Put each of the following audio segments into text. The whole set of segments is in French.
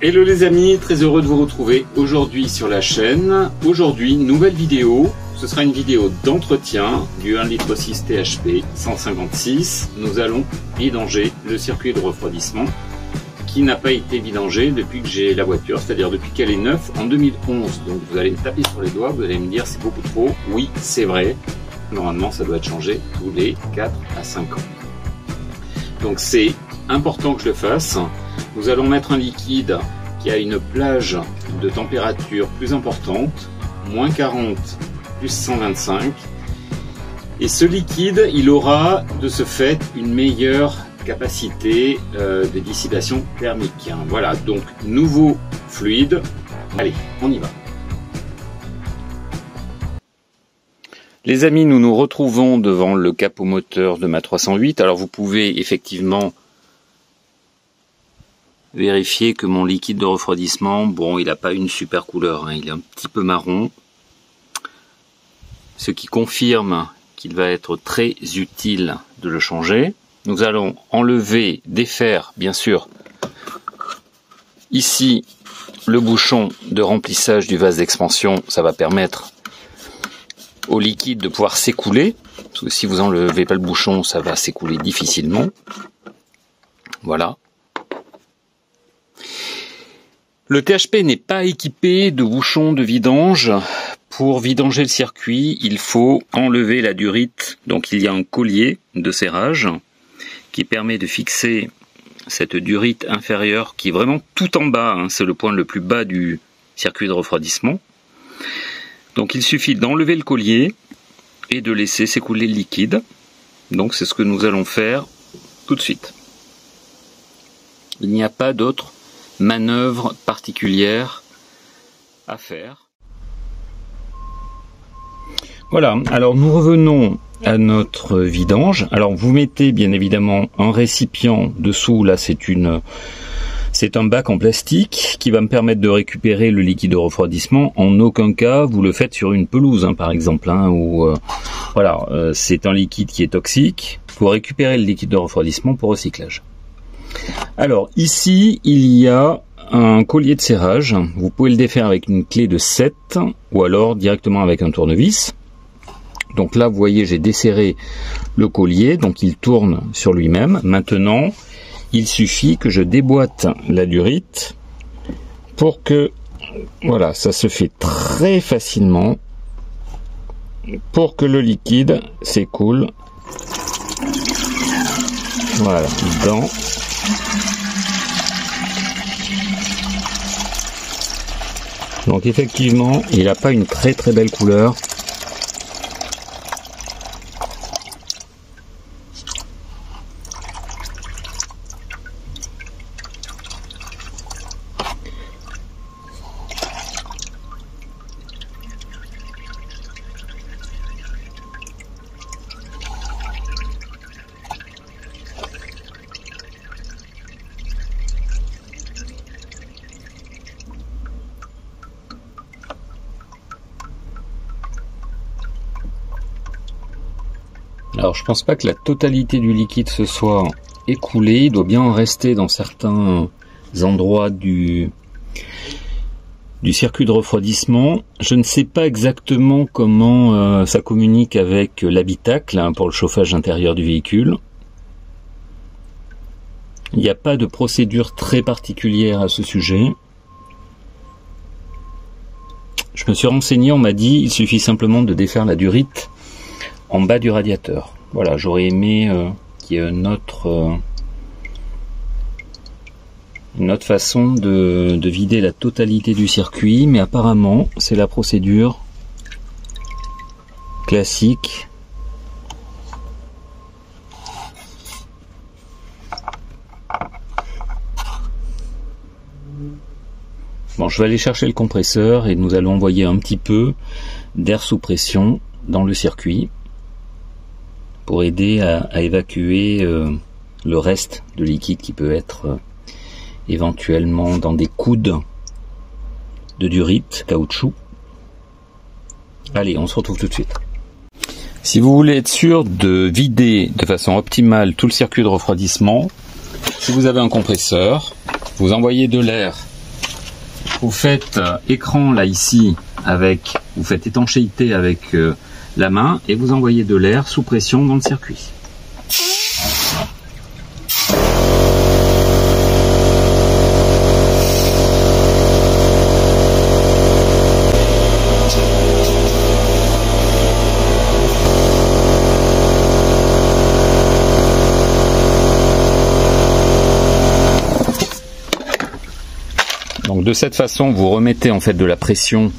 Hello les amis, très heureux de vous retrouver aujourd'hui sur la chaîne. Aujourd'hui, nouvelle vidéo. Ce sera une vidéo d'entretien du 1,6 litre THP 156. Nous allons vidanger le circuit de refroidissement qui n'a pas été vidangé depuis que j'ai la voiture, c'est-à-dire depuis qu'elle est neuve en 2011. Donc vous allez me taper sur les doigts, vous allez me dire c'est beaucoup trop. Oui, c'est vrai. Normalement, ça doit être changé tous les 4 à 5 ans. Donc c'est important que je le fasse. Nous allons mettre un liquide qui a une plage de température plus importante, moins 40 plus 125. Et ce liquide, il aura de ce fait une meilleure capacité de dissipation thermique. Voilà, donc nouveau fluide. Allez, on y va. Les amis, nous nous retrouvons devant le capot moteur de ma 308. Alors vous pouvez effectivement vérifier que mon liquide de refroidissement, bon, il n'a pas une super couleur, il est un petit peu marron. Ce qui confirme qu'il va être très utile de le changer. Nous allons enlever, défaire, bien sûr, ici le bouchon de remplissage du vase d'expansion. Ça va permettre au liquide de pouvoir s'écouler. Parce que si vous enlevez pas le bouchon, ça va s'écouler difficilement. Voilà. Le THP n'est pas équipé de bouchon de vidange. Pour vidanger le circuit, il faut enlever la durite. Donc il y a un collier de serrage qui permet de fixer cette durite inférieure qui est vraiment tout en bas. C'est le point le plus bas du circuit de refroidissement. Donc il suffit d'enlever le collier et de laisser s'écouler le liquide. Donc c'est ce que nous allons faire tout de suite. Il n'y a pas d'autre manœuvre particulière à faire. Voilà, alors nous revenons à notre vidange. Alors vous mettez bien évidemment un récipient dessous, là c'est un bac en plastique qui va me permettre de récupérer le liquide de refroidissement. En aucun cas vous le faites sur une pelouse par exemple, où voilà, c'est un liquide qui est toxique. Pour récupérer le liquide de refroidissement pour recyclage. Alors ici il y a un collier de serrage, vous pouvez le défaire avec une clé de 7 ou alors directement avec un tournevis. Donc là vous voyez j'ai desserré le collier, donc il tourne sur lui-même. Maintenant il suffit que je déboîte la durite pour que, voilà, ça se fait très facilement pour que le liquide s'écoule. Voilà, dedans. Donc effectivement, il n'a pas une très très belle couleur. Alors je pense pas que la totalité du liquide se soit écoulée, il doit bien en rester dans certains endroits du circuit de refroidissement. Je ne sais pas exactement comment ça communique avec l'habitacle pour le chauffage intérieur du véhicule. Il n'y a pas de procédure très particulière à ce sujet. Je me suis renseigné, on m'a dit il suffit simplement de défaire la durite en bas du radiateur. Voilà, j'aurais aimé qu'il y ait une autre façon de vider la totalité du circuit, mais apparemment c'est la procédure classique. Bon, je vais aller chercher le compresseur et nous allons envoyer un petit peu d'air sous pression dans le circuit pour aider à évacuer le reste de liquide qui peut être éventuellement dans des coudes de durite, caoutchouc. Allez, on se retrouve tout de suite. Si vous voulez être sûr de vider de façon optimale tout le circuit de refroidissement, si vous avez un compresseur, vous envoyez de l'air vous faites écran là ici avec, vous faites étanchéité avec la main et vous envoyez de l'air sous pression dans le circuit. Donc de cette façon, vous remettez en fait de la pression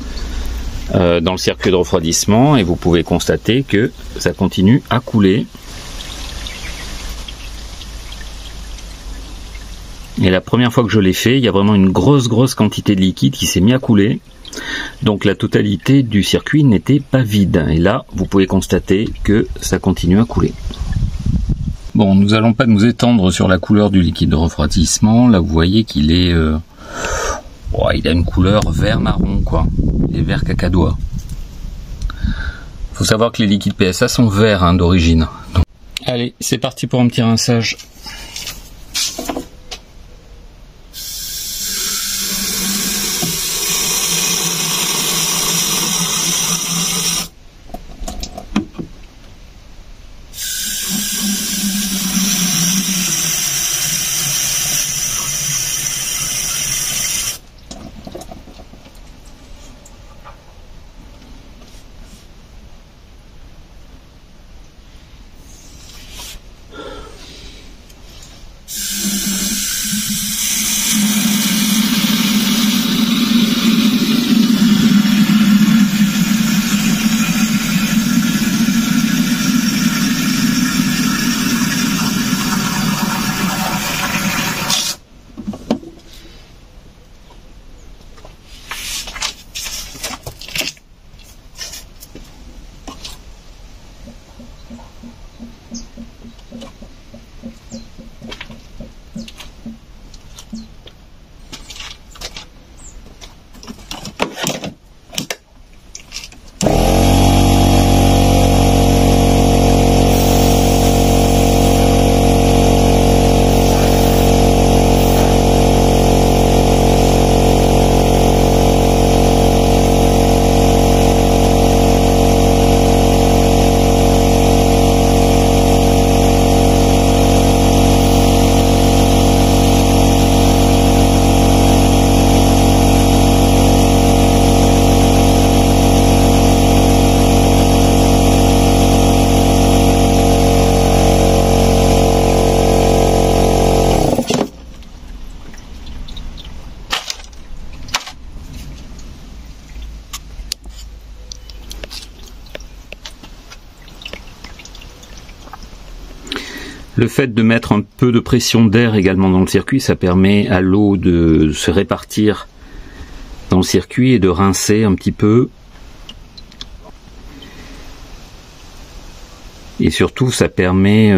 dans le circuit de refroidissement et vous pouvez constater que ça continue à couler. Et la première fois que je l'ai fait, il y a vraiment une grosse quantité de liquide qui s'est mis à couler. Donc la totalité du circuit n'était pas vide. Et là, vous pouvez constater que ça continue à couler. Bon, nous n'allons pas nous étendre sur la couleur du liquide de refroidissement. Là, vous voyez qu'il est... il a une couleur vert marron quoi, il est vert cacadois. Faut savoir que les liquides PSA sont verts d'origine. Allez, c'est parti pour un petit rinçage. Le fait de mettre un peu de pression d'air également dans le circuit, ça permet à l'eau de se répartir dans le circuit et de rincer un petit peu. Et surtout, ça permet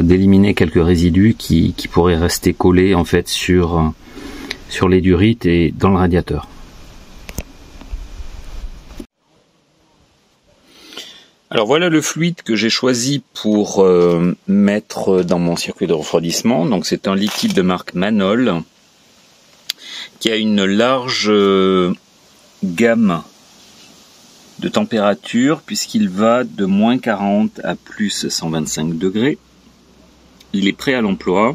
d'éliminer quelques résidus qui pourraient rester collés en fait sur les durites et dans le radiateur. Alors voilà le fluide que j'ai choisi pour mettre dans mon circuit de refroidissement. Donc c'est un liquide de marque Manol qui a une large gamme de température puisqu'il va de moins 40 à plus 125 degrés. Il est prêt à l'emploi.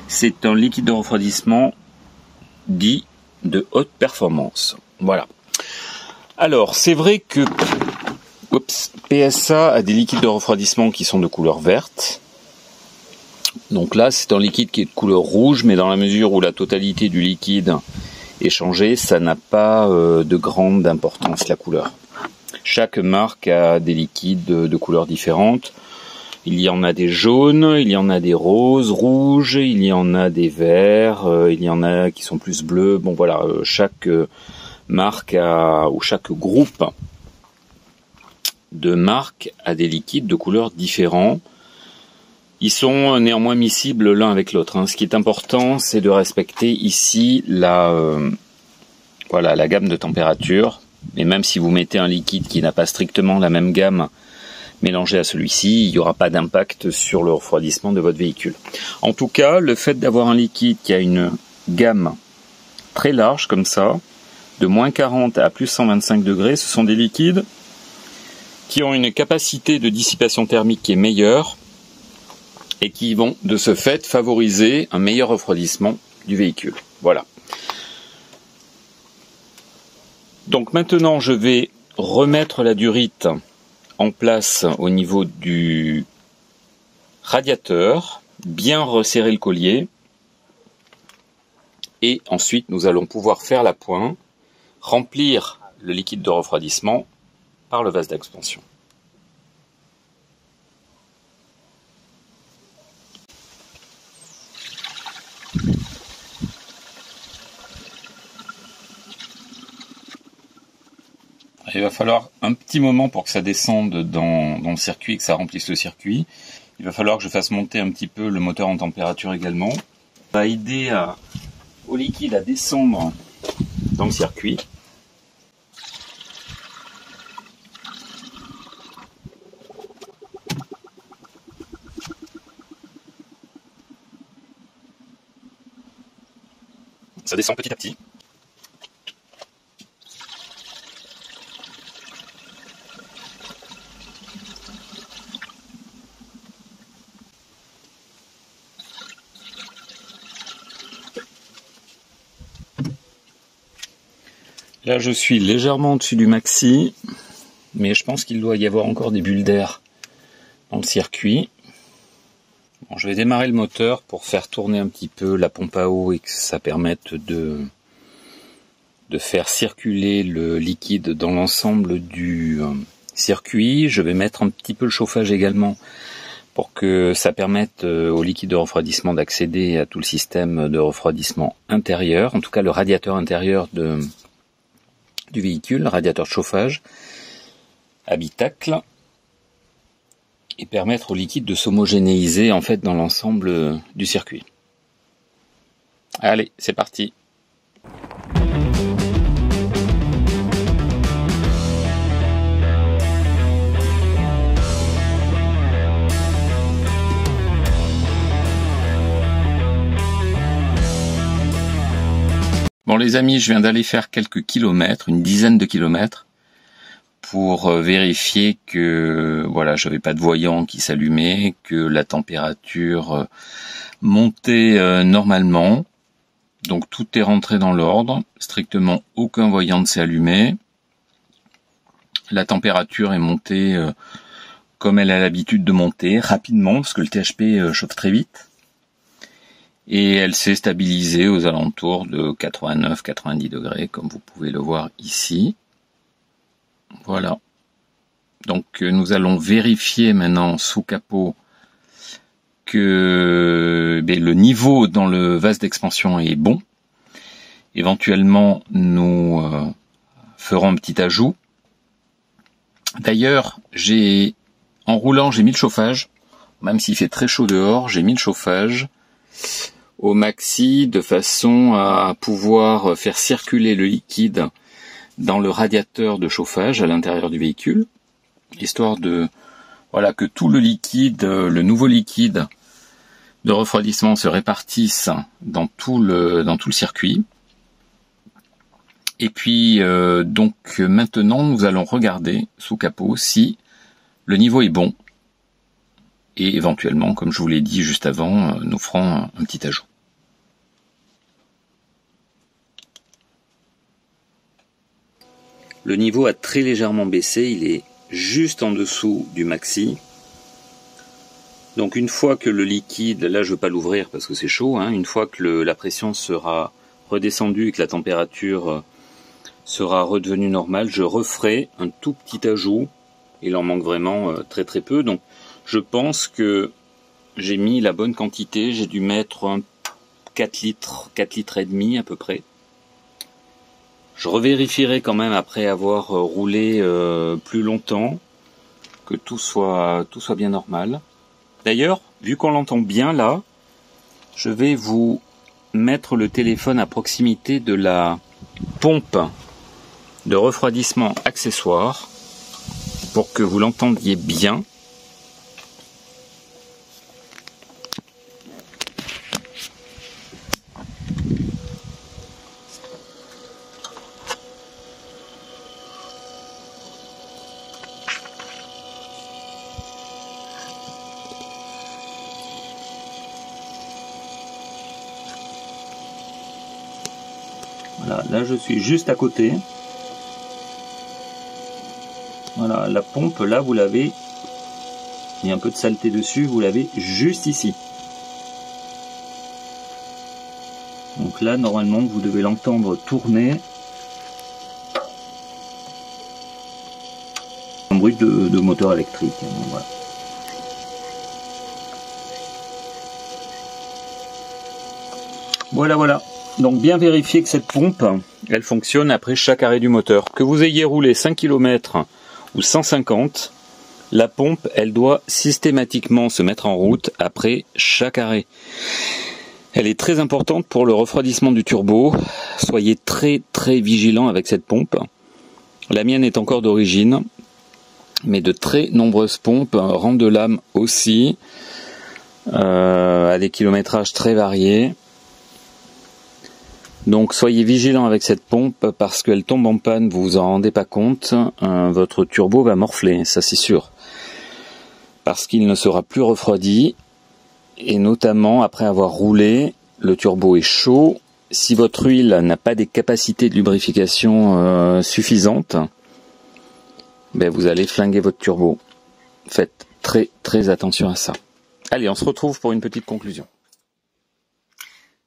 C'est un liquide de refroidissement dit de haute performance. Voilà. Alors c'est vrai que PSA a des liquides de refroidissement qui sont de couleur verte. Donc là, c'est un liquide qui est de couleur rouge, mais dans la mesure où la totalité du liquide est changée, ça n'a pas de grande importance la couleur. Chaque marque a des liquides de couleurs différentes. Il y en a des jaunes, il y en a des roses, rouges, il y en a des verts, il y en a qui sont plus bleus. Bon voilà, chaque marque ou chaque groupe de marques a des liquides de couleurs différents. Ils sont néanmoins miscibles l'un avec l'autre. Ce qui est important, c'est de respecter ici la gamme de température. Et même si vous mettez un liquide qui n'a pas strictement la même gamme mélangé à celui-ci, il n'y aura pas d'impact sur le refroidissement de votre véhicule. En tout cas, le fait d'avoir un liquide qui a une gamme très larges comme ça, de moins 40 à plus 125 degrés. Ce sont des liquides qui ont une capacité de dissipation thermique qui est meilleure et qui vont de ce fait favoriser un meilleur refroidissement du véhicule. Voilà. Donc maintenant je vais remettre la durite en place au niveau du radiateur, bien resserrer le collier et ensuite nous allons pouvoir faire l'appoint, remplir le liquide de refroidissement par le vase d'expansion. Il va falloir un petit moment pour que ça descende dans le circuit, que ça remplisse le circuit. Il va falloir que je fasse monter un petit peu le moteur en température également. Ça va aider au liquide à descendre dans le circuit. Ça descend petit à petit. Là, je suis légèrement au-dessus du maxi, mais je pense qu'il doit y avoir encore des bulles d'air dans le circuit. Bon, je vais démarrer le moteur pour faire tourner un petit peu la pompe à eau et que ça permette de faire circuler le liquide dans l'ensemble du circuit. Je vais mettre un petit peu le chauffage également pour que ça permette au liquide de refroidissement d'accéder à tout le système de refroidissement intérieur, en tout cas le radiateur intérieur du véhicule, radiateur de chauffage, habitacle, et permettre au liquide de s'homogénéiser en fait dans l'ensemble du circuit. Allez, c'est parti. Bon les amis, je viens d'aller faire quelques kilomètres, une dizaine de kilomètres, pour vérifier que voilà, j'avais pas de voyant qui s'allumait, que la température montait normalement. Donc tout est rentré dans l'ordre, strictement aucun voyant ne s'est allumé. La température est montée comme elle a l'habitude de monter, rapidement, parce que le THP chauffe très vite. Et elle s'est stabilisée aux alentours de 89-90 degrés, comme vous pouvez le voir ici. Voilà. Donc nous allons vérifier maintenant sous capot que le niveau dans le vase d'expansion est bon. Éventuellement, nous ferons un petit ajout. D'ailleurs, en roulant, j'ai mis le chauffage. Même s'il fait très chaud dehors, j'ai mis le chauffage au maxi de façon à pouvoir faire circuler le liquide dans le radiateur de chauffage à l'intérieur du véhicule, histoire de que tout le liquide, le nouveau liquide de refroidissement se répartisse dans tout le circuit. Et puis donc maintenant nous allons regarder sous capot si le niveau est bon. Et éventuellement, comme je vous l'ai dit juste avant, nous ferons un petit ajout. Le niveau a très légèrement baissé, il est juste en dessous du maxi. Donc une fois que le liquide, là je ne veux pas l'ouvrir parce que c'est chaud, une fois que la pression sera redescendue et que la température sera redevenue normale, je referai un tout petit ajout. Il en manque vraiment très très peu, donc je pense que j'ai mis la bonne quantité, j'ai dû mettre 4 litres et demi à peu près. Je revérifierai quand même après avoir roulé plus longtemps que tout soit bien normal. D'ailleurs, vu qu'on l'entend bien là, je vais vous mettre le téléphone à proximité de la pompe de refroidissement accessoire pour que vous l'entendiez bien. Voilà, là je suis juste à côté. Voilà, la pompe, là vous l'avez, il y a un peu de saleté dessus, vous l'avez juste ici. Donc là, normalement, vous devez l'entendre tourner. Un bruit de moteur électrique. Voilà. Voilà. Donc bien vérifier que cette pompe, elle fonctionne après chaque arrêt du moteur. Que vous ayez roulé 5 km ou 150, la pompe, elle doit systématiquement se mettre en route après chaque arrêt. Elle est très importante pour le refroidissement du turbo. Soyez très vigilant avec cette pompe. La mienne est encore d'origine, mais de très nombreuses pompes rendent de l'âme aussi, à des kilométrages très variés. Donc soyez vigilant avec cette pompe parce qu'elle tombe en panne, vous vous en rendez pas compte, votre turbo va morfler, ça c'est sûr. Parce qu'il ne sera plus refroidi. Et notamment après avoir roulé, le turbo est chaud. Si votre huile n'a pas des capacités de lubrification suffisantes, ben vous allez flinguer votre turbo. Faites très attention à ça. Allez, on se retrouve pour une petite conclusion.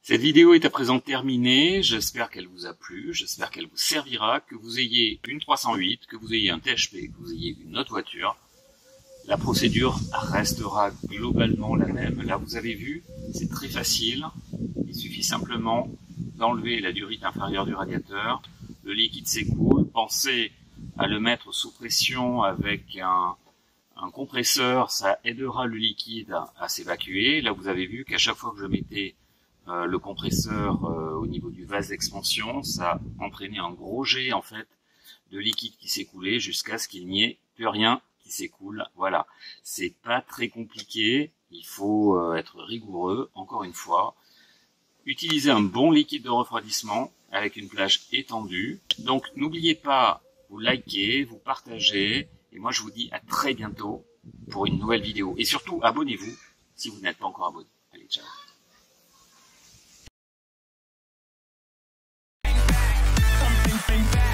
Cette vidéo est à présent terminée. J'espère qu'elle vous a plu, j'espère qu'elle vous servira, que vous ayez une 308, que vous ayez un THP, que vous ayez une autre voiture. La procédure restera globalement la même. Là, vous avez vu, c'est très facile. Il suffit simplement d'enlever la durite inférieure du radiateur. Le liquide s'écoule. Pensez à le mettre sous pression avec un compresseur. Ça aidera le liquide à s'évacuer. Là, vous avez vu qu'à chaque fois que je mettais le compresseur au niveau du vase d'expansion, ça entraînait un gros jet en fait de liquide qui s'écoulait jusqu'à ce qu'il n'y ait plus rien qui s'écoule. Voilà, c'est pas très compliqué, il faut être rigoureux, encore une fois. Utilisez un bon liquide de refroidissement avec une plage étendue. Donc n'oubliez pas, vous likez, vous partagez, et moi je vous dis à très bientôt pour une nouvelle vidéo. Et surtout, abonnez-vous si vous n'êtes pas encore abonné. Allez, ciao. Bang, bang.